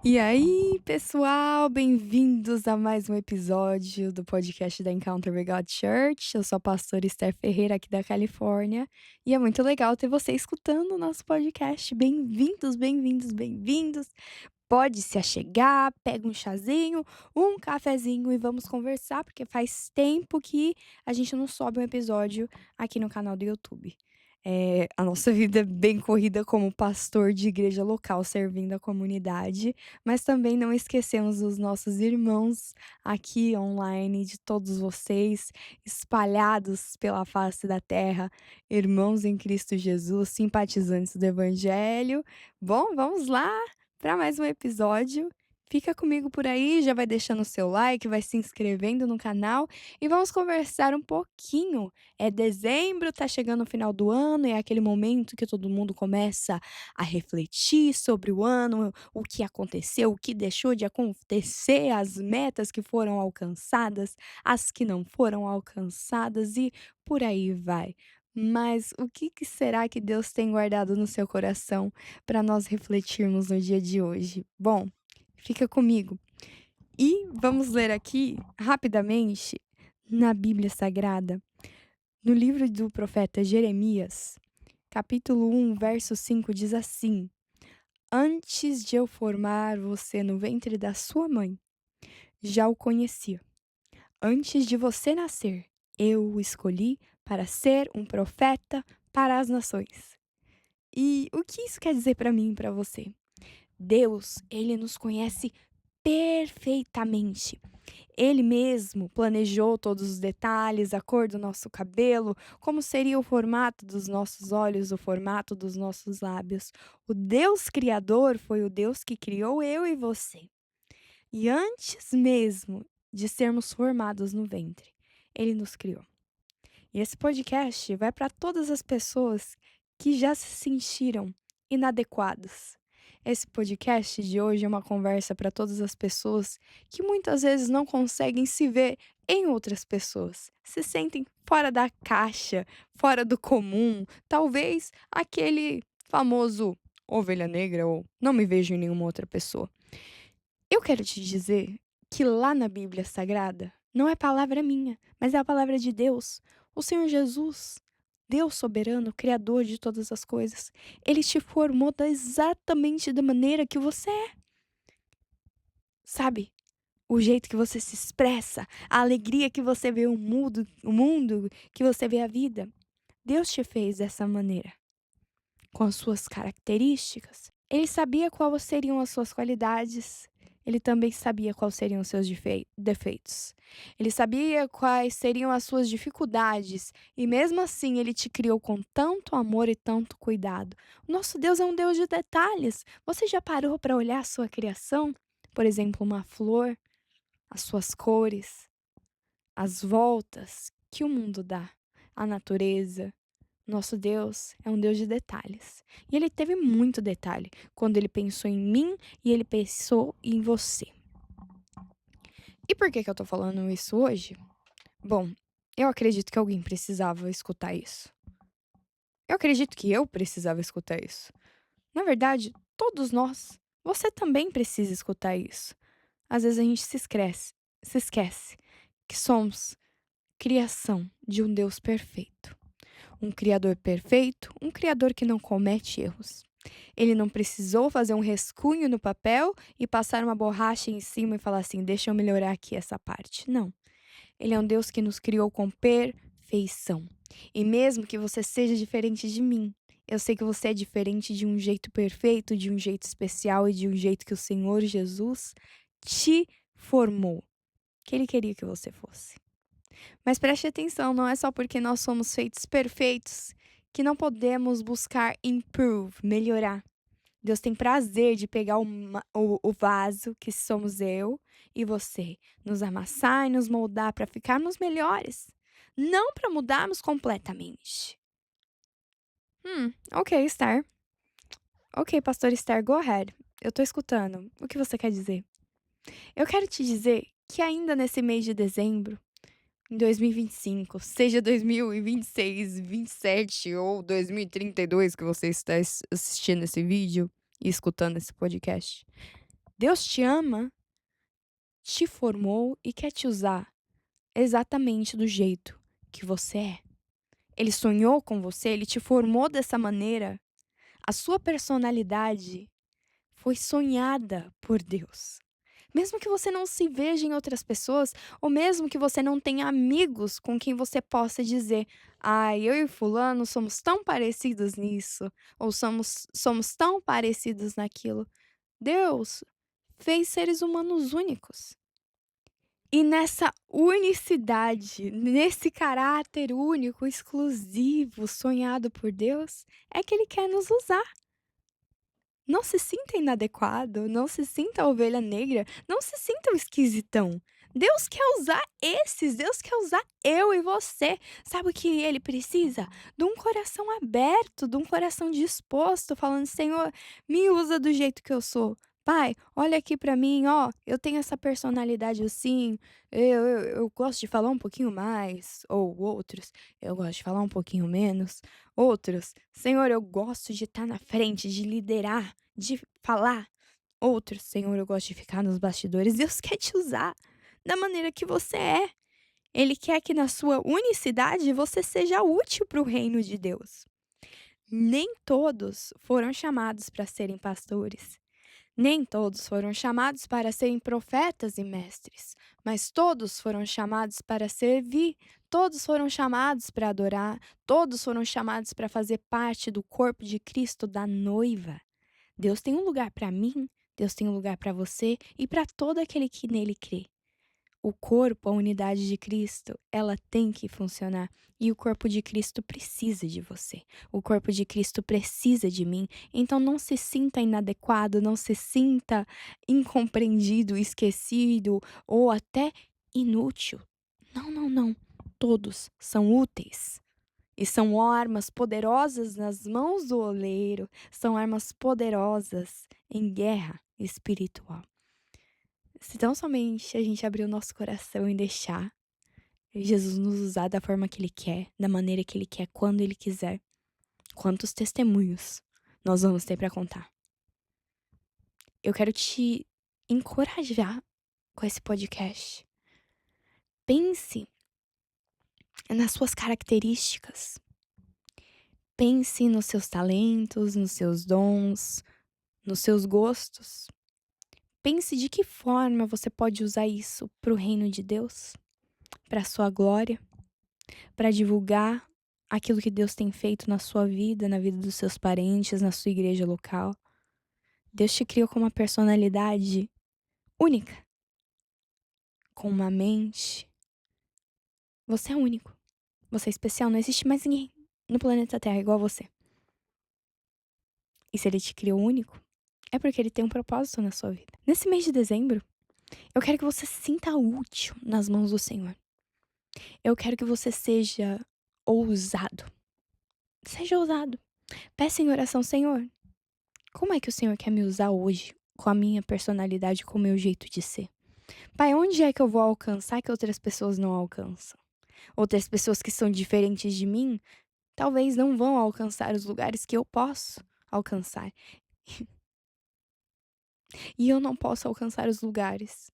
E aí, pessoal, bem-vindos a mais um episódio do podcast da Encounter with God Church. Eu sou a pastora Esther Ferreira, aqui da Califórnia, e é muito legal ter você escutando o nosso podcast. Bem-vindos, bem-vindos, bem-vindos. Pode se achegar, pega um chazinho, um cafezinho e vamos conversar, porque faz tempo que a gente não sobe um episódio aqui no canal do YouTube. A nossa vida é bem corrida como pastor de igreja local, servindo a comunidade, mas também não esquecemos os nossos irmãos aqui online, de todos vocês espalhados pela face da terra, irmãos em Cristo Jesus, simpatizantes do Evangelho. Bom, vamos lá para mais um episódio. Fica comigo por aí, já vai deixando o seu like, vai se inscrevendo no canal e vamos conversar um pouquinho. É dezembro, tá chegando o final do ano, é aquele momento que todo mundo começa a refletir sobre o ano, o que aconteceu, o que deixou de acontecer, as metas que foram alcançadas, as que não foram alcançadas e por aí vai. Mas o que será que Deus tem guardado no seu coração para nós refletirmos no dia de hoje? Bom, fica comigo. E vamos ler aqui, rapidamente, na Bíblia Sagrada, no livro do profeta Jeremias, capítulo 1, verso 5, diz assim: Antes de eu formar você no ventre da sua mãe, já o conhecia. Antes de você nascer, eu o escolhi para ser um profeta para as nações. E o que isso quer dizer para mim e para você? Deus, ele nos conhece perfeitamente. Ele mesmo planejou todos os detalhes, a cor do nosso cabelo, como seria o formato dos nossos olhos, o formato dos nossos lábios. O Deus criador foi o Deus que criou eu e você. E antes mesmo de sermos formados no ventre, ele nos criou. E esse podcast vai para todas as pessoas que já se sentiram inadequadas. Esse podcast de hoje é uma conversa para todas as pessoas que muitas vezes não conseguem se ver em outras pessoas, se sentem fora da caixa, fora do comum, talvez aquele famoso ovelha negra ou não me vejo em nenhuma outra pessoa. Eu quero te dizer que lá na Bíblia Sagrada não é palavra minha, mas é a palavra de Deus. O Senhor Jesus, Deus soberano, Criador de todas as coisas, Ele te formou exatamente da maneira que você é. Sabe? O jeito que você se expressa, a alegria que você vê o mundo que você vê a vida. Deus te fez dessa maneira, com as suas características. Ele sabia quais seriam as suas qualidades. Ele também sabia quais seriam os seus defeitos. Ele sabia quais seriam as suas dificuldades. E mesmo assim, ele te criou com tanto amor e tanto cuidado. O nosso Deus é um Deus de detalhes. Você já parou para olhar a sua criação? Por exemplo, uma flor, as suas cores, as voltas que o mundo dá, a natureza. Nosso Deus é um Deus de detalhes. E ele teve muito detalhe quando ele pensou em mim e ele pensou em você. E por que eu tô falando isso hoje? Bom, eu acredito que alguém precisava escutar isso. Eu acredito que eu precisava escutar isso. Na verdade, todos nós. Você também precisa escutar isso. Às vezes a gente se esquece que somos criação de um Deus perfeito. Um criador perfeito, um criador que não comete erros. Ele não precisou fazer um rascunho no papel e passar uma borracha em cima e falar assim: deixa eu melhorar aqui essa parte. Não. Ele é um Deus que nos criou com perfeição. E mesmo que você seja diferente de mim, eu sei que você é diferente de um jeito perfeito, de um jeito especial e de um jeito que o Senhor Jesus te formou, que Ele queria que você fosse. Mas preste atenção, não é só porque nós somos feitos perfeitos que não podemos buscar improve, melhorar. Deus tem prazer de pegar o vaso, que somos eu e você, nos amassar e nos moldar para ficarmos melhores, não para mudarmos completamente. Ok, Star. Ok, Pastor Star, go ahead. Eu tô escutando. O que você quer dizer? Eu quero te dizer que ainda nesse mês de dezembro, em 2025, seja 2026, 27 ou 2032 que você está assistindo esse vídeo e escutando esse podcast, Deus te ama, te formou e quer te usar exatamente do jeito que você é. Ele sonhou com você, ele te formou dessa maneira. A sua personalidade foi sonhada por Deus. Mesmo que você não se veja em outras pessoas, ou mesmo que você não tenha amigos com quem você possa dizer: "Ai, eu e fulano somos tão parecidos nisso", ou somos tão parecidos naquilo. Deus fez seres humanos únicos. E nessa unicidade, nesse caráter único, exclusivo, sonhado por Deus, é que Ele quer nos usar. Não se sinta inadequado, não se sinta ovelha negra, não se sinta o esquisitão. Deus quer usar esses, Deus quer usar eu e você. Sabe o que ele precisa? De um coração aberto, de um coração disposto, falando: Senhor, me usa do jeito que eu sou. Pai, olha aqui pra mim, ó, eu tenho essa personalidade assim, eu gosto de falar um pouquinho mais, ou outros, eu gosto de falar um pouquinho menos. Outros, Senhor, eu gosto de estar na frente, de liderar, de falar. Outros, Senhor, eu gosto de ficar nos bastidores. Deus quer te usar da maneira que você é. Ele quer que na sua unicidade você seja útil para o reino de Deus. Nem todos foram chamados para serem pastores. Nem todos foram chamados para serem profetas e mestres, mas todos foram chamados para servir, todos foram chamados para adorar, todos foram chamados para fazer parte do corpo de Cristo, da noiva. Deus tem um lugar para mim, Deus tem um lugar para você e para todo aquele que nele crê. O corpo, a unidade de Cristo, ela tem que funcionar. E o corpo de Cristo precisa de você. O corpo de Cristo precisa de mim. Então não se sinta inadequado, não se sinta incompreendido, esquecido ou até inútil. Não, não, não. Todos são úteis. E são armas poderosas nas mãos do oleiro, são armas poderosas em guerra espiritual. Se tão somente a gente abrir o nosso coração e deixar Jesus nos usar da forma que Ele quer, da maneira que Ele quer, quando Ele quiser, quantos testemunhos nós vamos ter para contar. Eu quero te encorajar com esse podcast. Pense nas suas características. Pense nos seus talentos, nos seus dons, nos seus gostos. Pense de que forma você pode usar isso para o reino de Deus, para a sua glória, para divulgar aquilo que Deus tem feito na sua vida, na vida dos seus parentes, na sua igreja local. Deus te criou com uma personalidade única, com uma mente. Você é único. Você é especial. Não existe mais ninguém no planeta Terra igual a você. E se Ele te criou único, é porque Ele tem um propósito na sua vida. Nesse mês de dezembro, eu quero que você se sinta útil nas mãos do Senhor. Eu quero que você seja ousado. Seja ousado. Peça em oração: Senhor, como é que o Senhor quer me usar hoje, com a minha personalidade, com o meu jeito de ser? Pai, onde é que eu vou alcançar que outras pessoas não alcançam? Outras pessoas que são diferentes de mim, talvez não vão alcançar os lugares que eu posso alcançar. E eu não posso alcançar os lugares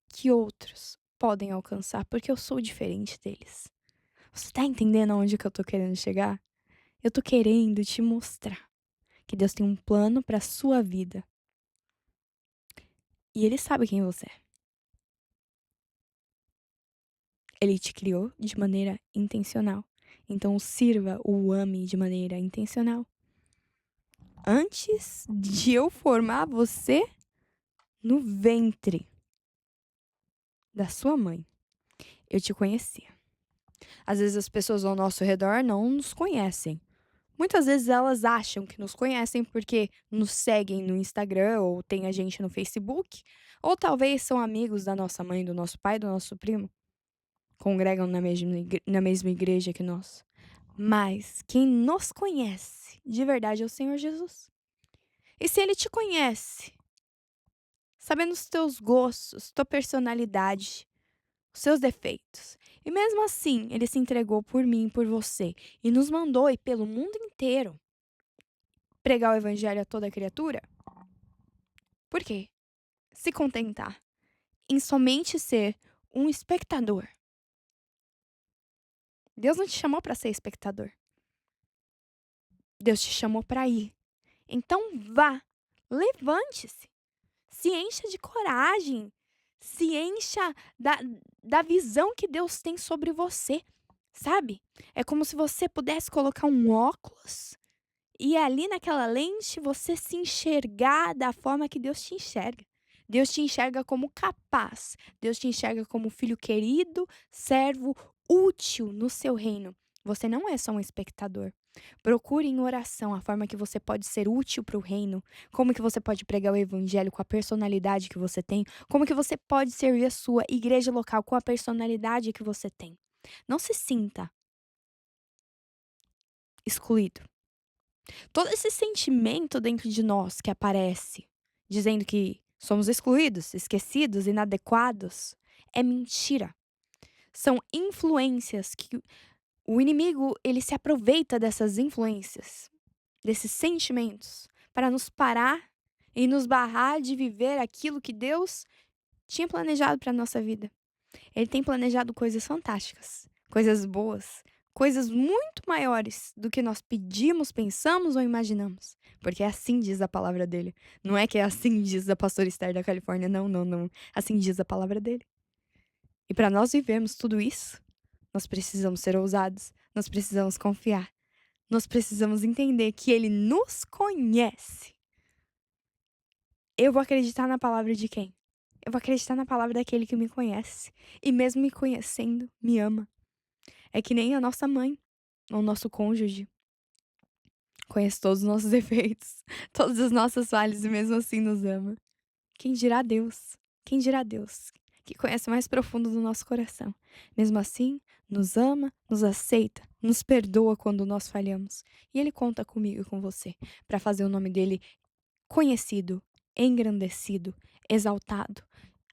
que outros podem alcançar, porque eu sou diferente deles. Você tá entendendo aonde que eu tô querendo chegar? Eu tô querendo te mostrar que Deus tem um plano pra sua vida. E Ele sabe quem você é. Ele te criou de maneira intencional. Então sirva, o ame de maneira intencional. Antes de eu formar você no ventre da sua mãe, eu te conhecia. Às vezes as pessoas ao nosso redor não nos conhecem. Muitas vezes elas acham que nos conhecem porque nos seguem no Instagram ou tem a gente no Facebook, ou talvez são amigos da nossa mãe, do nosso pai, do nosso primo, congregam na mesma igreja que nós. Mas quem nos conhece de verdade é o Senhor Jesus. E se Ele te conhece, sabendo os teus gostos, tua personalidade, os seus defeitos, e mesmo assim Ele se entregou por mim, por você, e nos mandou ir pelo mundo inteiro pregar o evangelho a toda criatura, por quê? se contentar em somente ser um espectador. Deus não te chamou para ser espectador. Deus te chamou para ir. Então vá, levante-se, se encha de coragem, se encha da visão que Deus tem sobre você, sabe? É como se você pudesse colocar um óculos e ali naquela lente você se enxergar da forma que Deus te enxerga. Deus te enxerga como capaz, Deus te enxerga como filho querido, servo útil no seu reino. Você não é só um espectador. Procure em oração a forma que você pode ser útil para o reino, como que você pode pregar o evangelho com a personalidade que você tem, como que você pode servir a sua igreja local com a personalidade que você tem. Não se sinta excluído. Todo esse sentimento dentro de nós que aparece, dizendo que somos excluídos, esquecidos, inadequados, é mentira. São influências que o inimigo, ele se aproveita dessas influências, desses sentimentos, para nos parar e nos barrar de viver aquilo que Deus tinha planejado para nossa vida. Ele tem planejado coisas fantásticas, coisas boas, coisas muito maiores do que nós pedimos, pensamos ou imaginamos. Porque assim diz a palavra dele. Não é que é assim diz a pastora Esther da Califórnia, não, não, não. Assim diz a palavra dele. E para nós vivermos tudo isso, nós precisamos ser ousados, nós precisamos confiar, nós precisamos entender que ele nos conhece. Eu vou acreditar na palavra de quem? Eu vou acreditar na palavra daquele que me conhece. E mesmo me conhecendo, me ama. É que nem a nossa mãe, ou o nosso cônjuge. Conhece todos os nossos defeitos, todas as nossas falhas e mesmo assim nos ama. Quem dirá Deus? Quem dirá Deus? Que conhece o mais profundo do nosso coração. Mesmo assim, nos ama, nos aceita, nos perdoa quando nós falhamos. E Ele conta comigo e com você para fazer o nome dele conhecido, engrandecido, exaltado.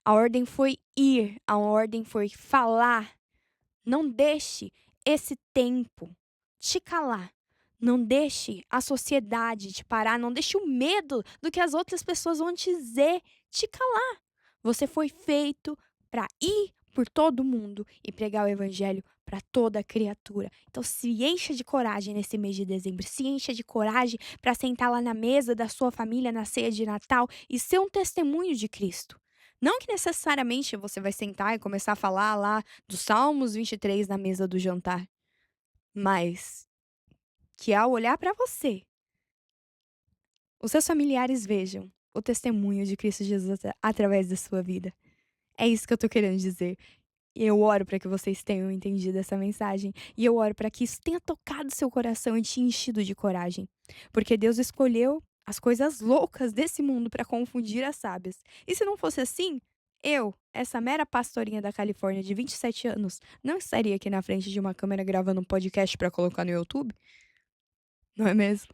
A ordem foi ir, a ordem foi falar. Não deixe esse tempo te calar. Não deixe a sociedade te parar. Não deixe o medo do que as outras pessoas vão te dizer te calar. Você foi feito para ir por todo mundo e pregar o evangelho para toda criatura. Então se encha de coragem nesse mês de dezembro. Se encha de coragem para sentar lá na mesa da sua família na ceia de Natal e ser um testemunho de Cristo. Não que necessariamente você vai sentar e começar a falar lá dos Salmos 23 na mesa do jantar, mas que ao olhar para você, os seus familiares vejam o testemunho de Cristo Jesus através da sua vida. É isso que eu tô querendo dizer. E eu oro para que vocês tenham entendido essa mensagem. E eu oro para que isso tenha tocado seu coração e te enchido de coragem. Porque Deus escolheu as coisas loucas desse mundo para confundir as sábias. E se não fosse assim, eu, essa mera pastorinha da Califórnia de 27 anos, não estaria aqui na frente de uma câmera gravando um podcast para colocar no YouTube? Não é mesmo?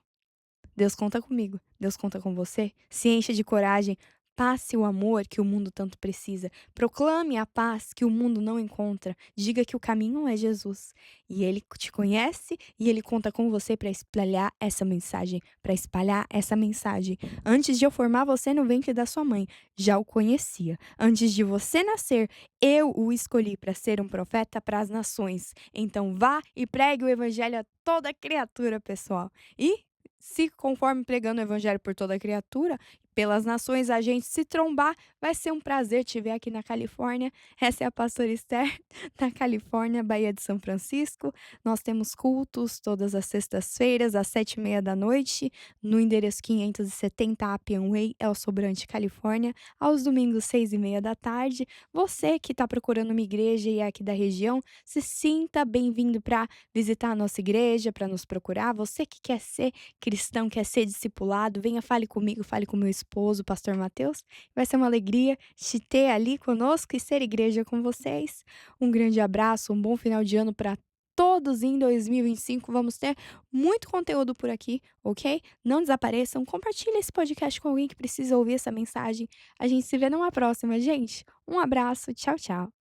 Deus conta comigo, Deus conta com você. Se encha de coragem, passe o amor que o mundo tanto precisa. Proclame a paz que o mundo não encontra. Diga que o caminho é Jesus. E ele te conhece e ele conta com você para espalhar essa mensagem, para espalhar essa mensagem. Antes de eu formar você no ventre da sua mãe, já o conhecia. Antes de você nascer, eu o escolhi para ser um profeta para as nações. Então vá e pregue o evangelho a toda criatura, pessoal. E se conforme pregando o evangelho por toda criatura, pelas nações, a gente se trombar, vai ser um prazer te ver aqui na Califórnia. Essa é a pastora Esther, da Califórnia, Baía de São Francisco. Nós temos cultos todas as sextas-feiras, às 7h30 da noite, no endereço 570 Appian Way, El Sobrante, Califórnia, aos domingos, 6h30 da tarde. Você que está procurando uma igreja e é aqui da região, se sinta bem-vindo para visitar a nossa igreja, para nos procurar. Você que quer ser cristão, quer ser discipulado, venha, fale comigo, fale com meu esposo, o pastor Mateus. Vai ser uma alegria te ter ali conosco e ser igreja com vocês. Um grande abraço, um bom final de ano para todos em 2025. Vamos ter muito conteúdo por aqui, ok? Não desapareçam, compartilhe esse podcast com alguém que precisa ouvir essa mensagem. A gente se vê numa próxima, gente. Um abraço, tchau, tchau.